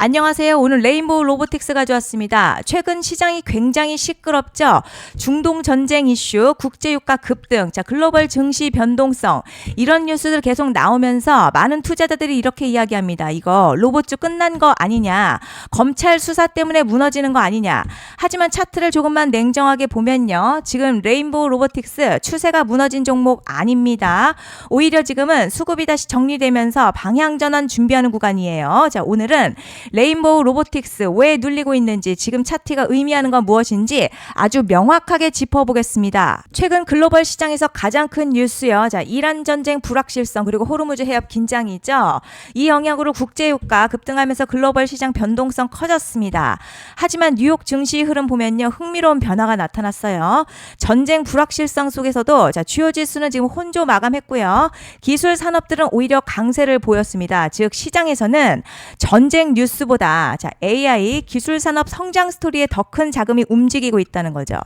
안녕하세요. 오늘 레인보우 로보틱스 가져왔습니다. 최근 시장이 굉장히 시끄럽죠. 중동 전쟁 이슈, 국제유가 급등, 글로벌 증시 변동성 이런 뉴스들 계속 나오면서 많은 투자자들이 이렇게 이야기합니다. 이거 로봇주 끝난 거 아니냐. 검찰 수사 때문에 무너지는 거 아니냐. 하지만 차트를 조금만 냉정하게 보면요. 지금 레인보우 로보틱스 추세가 무너진 종목 아닙니다. 오히려 지금은 수급이 다시 정리되면서 방향전환 준비하는 구간이에요. 자, 오늘은 레인보우 로보틱스 왜 눌리고 있는지, 지금 차트가 의미하는 건 무엇인지 아주 명확하게 짚어보겠습니다. 최근 글로벌 시장에서 가장 큰 뉴스요. 자, 이란 전쟁 불확실성 그리고 호르무즈 해협 긴장이죠. 이 영향으로 국제유가 급등하면서 글로벌 시장 변동성 커졌습니다. 하지만 뉴욕 증시 흐름 보면요. 흥미로운 변화가 나타났어요. 전쟁 불확실성 속에서도 주요 지수는 지금 혼조 마감했고요. 기술 산업들은 오히려 강세를 보였습니다. 즉 시장에서는 전쟁 뉴스보다 AI 기술 산업 성장 스토리에 더 큰 자금이 움직이고 있다는 거죠.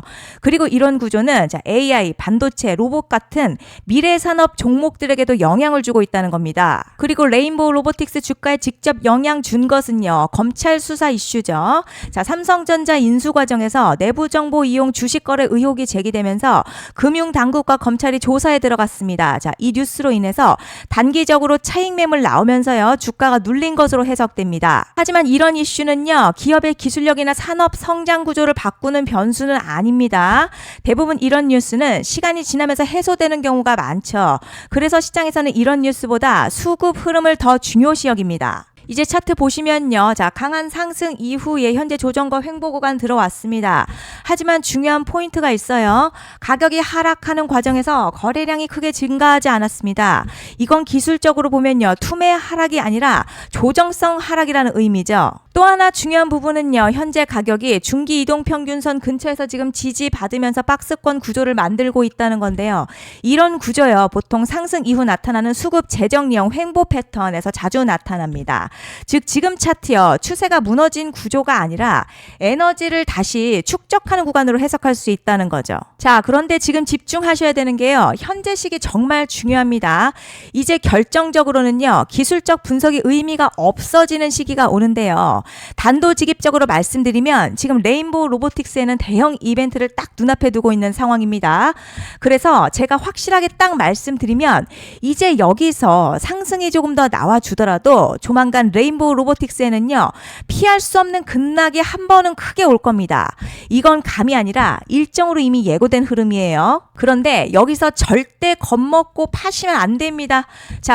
그리고 이런 구조는 AI, 반도체, 로봇 같은 미래 산업 종목들에게도 영향을 주고 있다는 겁니다. 그리고 레인보우 로보틱스 주가에 직접 영향 준 것은요. 검찰 수사 이슈죠. 삼성전자 인수 과정에서 내부 정보 이용 주식 거래 의혹이 제기되면서 금융 당국과 검찰이 조사에 들어갔습니다. 이 뉴스로 인해서 단기적으로 차익 매물 나오면서요. 주가가 눌린 것으로 해석됩니다. 하지만 이런 이슈는요. 기업의 기술력이나 산업 성장 구조를 바꾸는 변수는 아닙니다. 대부분 이런 뉴스는 시간이 지나면서 해소되는 경우가 많죠. 그래서 시장에서는 이런 뉴스보다 수급 흐름을 더 중요시 여깁니다. 이제 차트 보시면요. 강한 상승 이후에 현재 조정과 횡보 구간 들어왔습니다. 하지만 중요한 포인트가 있어요. 가격이 하락하는 과정에서 거래량이 크게 증가하지 않았습니다. 이건 기술적으로 보면요. 투매 하락이 아니라 조정성 하락이라는 의미죠. 또 하나 중요한 부분은요. 현재 가격이 중기 이동 평균선 근처에서 지금 지지받으면서 박스권 구조를 만들고 있다는 건데요. 이런 구조요. 보통 상승 이후 나타나는 수급 재정리형 횡보 패턴에서 자주 나타납니다. 즉 지금 차트요. 추세가 무너진 구조가 아니라 에너지를 다시 축적하는 구간으로 해석할 수 있다는 거죠. 자, 그런데 지금 집중하셔야 되는 게요. 현재 시기 정말 중요합니다. 이제 결정적으로는요. 기술적 분석이 의미가 없어지는 시기가 오는데요. 단도직입적으로 말씀드리면 지금 레인보우 로보틱스에는 대형 이벤트를 딱 눈앞에 두고 있는 상황입니다. 그래서 제가 확실하게 딱 말씀드리면 이제 여기서 상승이 조금 더 나와주더라도 조만간 레인보우 로보틱스에는요. 피할 수 없는 급락이 한 번은 크게 올 겁니다. 이건 감이 아니라 일정으로 이미 예고된 흐름이에요. 그런데 여기서 절대 겁먹고 파시면 안 됩니다.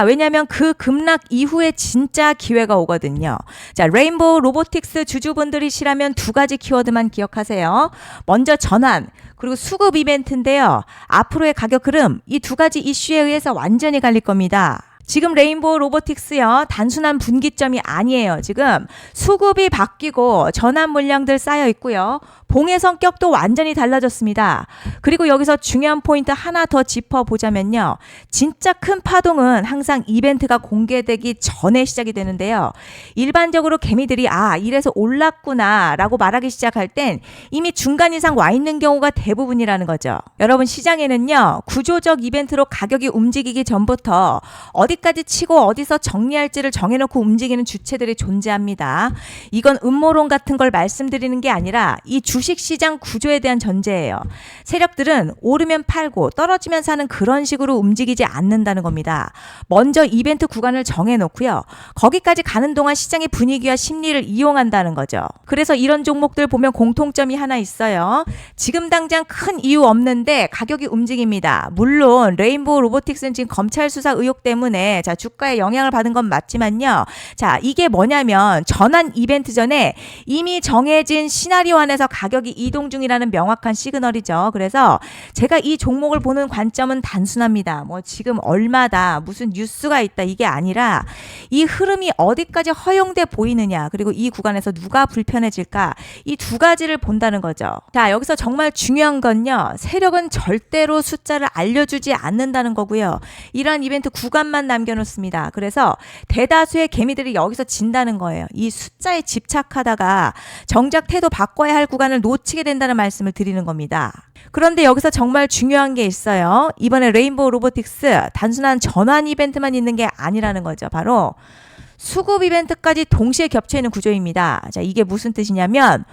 왜냐하면 그 급락 이후에 진짜 기회가 오거든요. 레인보우 로보틱스 주주분들이시라면 두 가지 키워드만 기억하세요. 먼저 전환, 그리고 수급 이벤트인데요. 앞으로의 가격 흐름, 이 두 가지 이슈에 의해서 완전히 갈릴 겁니다. 지금 레인보우 로보틱스요. 단순한 분기점이 아니에요. 지금 수급이 바뀌고 전환 물량들 쌓여 있고요. 봉의 성격도 완전히 달라졌습니다. 그리고 여기서 중요한 포인트 하나 더 짚어보자면요. 진짜 큰 파동은 항상 이벤트가 공개되기 전에 시작이 되는데요. 일반적으로 개미들이 이래서 올랐구나 라고 말하기 시작할 땐 이미 중간 이상 와 있는 경우가 대부분이라는 거죠. 여러분 시장에는요. 구조적 이벤트로 가격이 움직이기 전부터 어디까지 치고 어디서 정리할지를 정해놓고 움직이는 주체들이 존재합니다. 이건 음모론 같은 걸 말씀드리는 게 아니라 이 주식시장 구조에 대한 전제예요. 세력들은 오르면 팔고 떨어지면 사는 그런 식으로 움직이지 않는다는 겁니다. 먼저 이벤트 구간을 정해놓고요. 거기까지 가는 동안 시장의 분위기와 심리를 이용한다는 거죠. 그래서 이런 종목들 보면 공통점이 하나 있어요. 지금 당장 큰 이유 없는데 가격이 움직입니다. 물론 레인보우 로보틱스는 지금 검찰 수사 의혹 때문에 주가에 영향을 받은 건 맞지만요. 이게 뭐냐면 전환 이벤트 전에 이미 정해진 시나리오 안에서 가격이 이동 중이라는 명확한 시그널이죠. 그래서 제가 이 종목을 보는 관점은 단순합니다. 지금 얼마다 무슨 뉴스가 있다 이게 아니라 이 흐름이 어디까지 허용돼 보이느냐, 그리고 이 구간에서 누가 불편해질까, 이 두 가지를 본다는 거죠. 여기서 정말 중요한 건요. 세력은 절대로 숫자를 알려주지 않는다는 거고요. 이러한 이벤트 구간만 남겨놓습니다. 그래서 대다수의 개미들이 여기서 진다는 거예요. 이 숫자에 집착하다가 정작 태도 바꿔야 할 구간을 놓치게 된다는 말씀을 드리는 겁니다. 그런데 여기서 정말 중요한 게 있어요. 이번에 레인보우 로보틱스 단순한 전환 이벤트만 있는 게 아니라는 거죠. 바로 수급 이벤트까지 동시에 겹쳐 있는 구조입니다. 자, 이게 무슨 뜻이냐면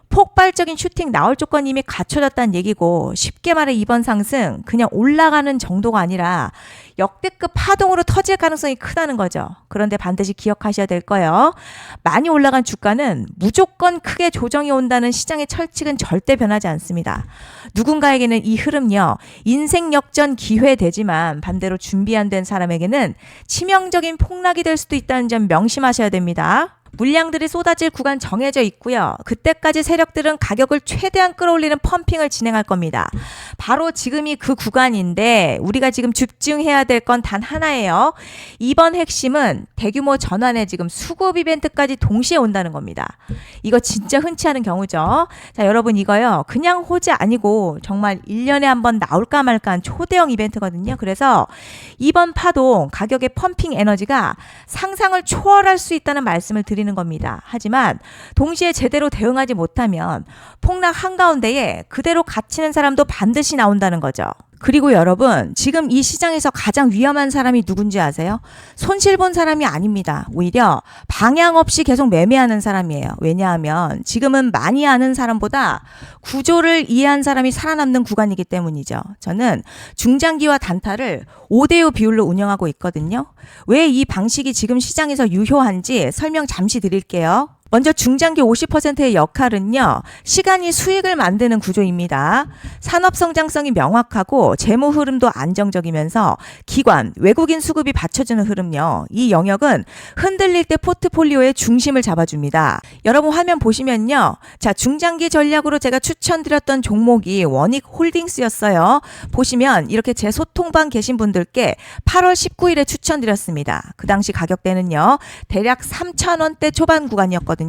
폭발적인 슈팅 나올 조건이 이미 갖춰졌다는 얘기고, 쉽게 말해 이번 상승 그냥 올라가는 정도가 아니라 역대급 파동으로 터질 가능성이 크다는 거죠. 그런데 반드시 기억하셔야 될 거예요. 많이 올라간 주가는 무조건 크게 조정이 온다는 시장의 철칙은 절대 변하지 않습니다. 누군가에게는 이 흐름요, 인생 역전 기회 되지만 반대로 준비 안 된 사람에게는 치명적인 폭락이 될 수도 있다는 점 명심하셔야 됩니다. 물량들이 쏟아질 구간 정해져 있고요. 그때까지 세력들은 가격을 최대한 끌어올리는 펌핑을 진행할 겁니다. 바로 지금이 그 구간인데 우리가 지금 집중해야 될 건 단 하나예요. 이번 핵심은 대규모 전환에 지금 수급 이벤트까지 동시에 온다는 겁니다. 이거 진짜 흔치 않은 경우죠. 자, 여러분 이거요, 그냥 호재 아니고 정말 1년에 한 번 나올까 말까한 초대형 이벤트거든요. 그래서 이번 파동 가격의 펌핑 에너지가 상상을 초월할 수 있다는 말씀을 드리는 겁니다. 하지만 동시에 제대로 대응하지 못하면 폭락 한가운데에 그대로 갇히는 사람도 반드시 나온다는 거죠. 그리고 여러분, 지금 이 시장에서 가장 위험한 사람이 누군지 아세요? 손실 본 사람이 아닙니다. 오히려 방향 없이 계속 매매하는 사람이에요. 왜냐하면 지금은 많이 아는 사람보다 구조를 이해한 사람이 살아남는 구간이기 때문이죠. 저는 중장기와 단타를 5대5 비율로 운영하고 있거든요. 왜 이 방식이 지금 시장에서 유효한지 설명 잠시 드릴게요. 먼저 중장기 50%의 역할은요, 시간이 수익을 만드는 구조입니다. 산업 성장성이 명확하고 재무 흐름도 안정적이면서 기관, 외국인 수급이 받쳐주는 흐름요. 이 영역은 흔들릴 때 포트폴리오의 중심을 잡아줍니다. 여러분 화면 보시면요. 자, 중장기 전략으로 제가 추천드렸던 종목이 원익 홀딩스였어요. 보시면 이렇게 제 소통방 계신 분들께 8월 19일에 추천드렸습니다. 그 당시 가격대는요, 대략 3,000원대 초반 구간이었거든요.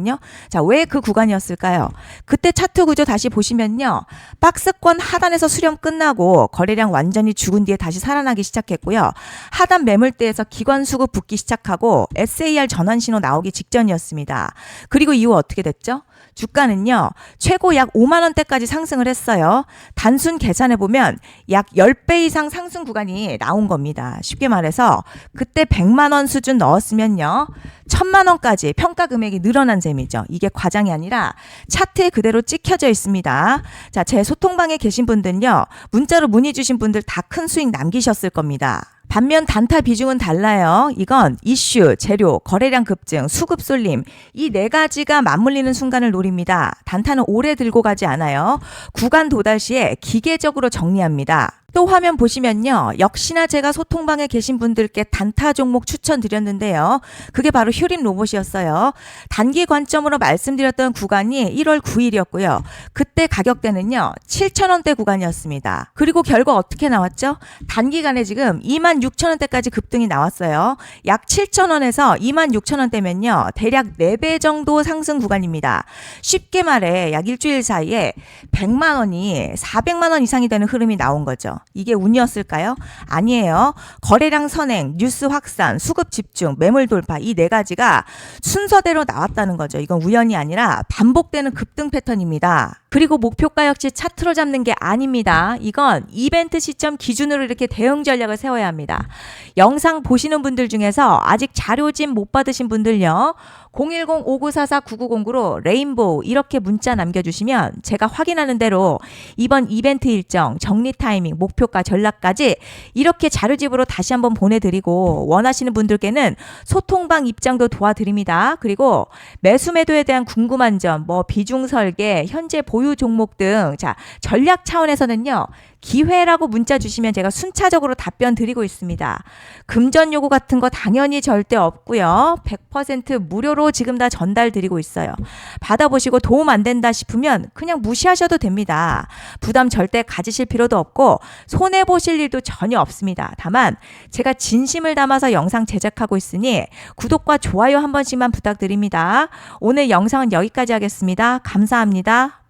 자, 왜 그 구간이었을까요? 그때 차트 구조 다시 보시면요, 박스권 하단에서 수렴 끝나고 거래량 완전히 죽은 뒤에 다시 살아나기 시작했고요. 하단 매물대에서 기관 수급 붙기 시작하고 SAR 전환 신호 나오기 직전이었습니다. 그리고 이후 어떻게 됐죠? 주가는요, 최고 약 5만 원대까지 상승을 했어요. 단순 계산해 보면 약 10배 이상 상승 구간이 나온 겁니다. 쉽게 말해서 그때 100만 원 수준 넣었으면요, 1000만 원까지 평가 금액이 늘어난 셈이죠. 이게 과장이 아니라 차트에 그대로 찍혀져 있습니다. 자, 제 소통방에 계신 분들은요, 문자로 문의 주신 분들 다 큰 수익 남기셨을 겁니다. 반면 단타 비중은 달라요. 이건 이슈, 재료, 거래량 급증, 수급 쏠림, 이 네 가지가 맞물리는 순간을 노립니다. 단타는 오래 들고 가지 않아요. 구간 도달 시에 기계적으로 정리합니다. 또 화면 보시면요, 역시나 제가 소통방에 계신 분들께 단타 종목 추천드렸는데요. 그게 바로 휴림 로봇이었어요. 단기 관점으로 말씀드렸던 구간이 1월 9일이었고요. 그때 가격대는요, 7,000원대 구간이었습니다. 그리고 결과 어떻게 나왔죠? 단기간에 지금 26,000원대까지 급등이 나왔어요. 약 7,000원에서 26,000원대면요, 대략 4배 정도 상승 구간입니다. 쉽게 말해 약 일주일 사이에 100만 원이 400만 원 이상이 되는 흐름이 나온 거죠. 이게 운이었을까요? 아니에요. 거래량 선행, 뉴스 확산, 수급 집중, 매물 돌파, 이 네 가지가 순서대로 나왔다는 거죠. 이건 우연이 아니라 반복되는 급등 패턴입니다. 그리고 목표가 역시 차트로 잡는 게 아닙니다. 이건 이벤트 시점 기준으로 이렇게 대응 전략을 세워야 합니다. 영상 보시는 분들 중에서 아직 자료집 못 받으신 분들요, 010-5944-9909로 레인보우 이렇게 문자 남겨주시면 제가 확인하는 대로 이번 이벤트 일정, 정리 타이밍, 목표가 전략까지 이렇게 자료집으로 다시 한번 보내드리고, 원하시는 분들께는 소통방 입장도 도와드립니다. 그리고 매수 매도에 대한 궁금한 점, 비중 설계, 현재 보유 종목 등, 자, 전략 차원에서는요, 기회라고 문자 주시면 제가 순차적으로 답변 드리고 있습니다. 금전 요구 같은 거 당연히 절대 없고요. 100% 무료로 지금 다 전달 드리고 있어요. 받아보시고 도움 안 된다 싶으면 그냥 무시하셔도 됩니다. 부담 절대 가지실 필요도 없고 손해보실 일도 전혀 없습니다. 다만 제가 진심을 담아서 영상 제작하고 있으니 구독과 좋아요 한 번씩만 부탁드립니다. 오늘 영상은 여기까지 하겠습니다. 감사합니다.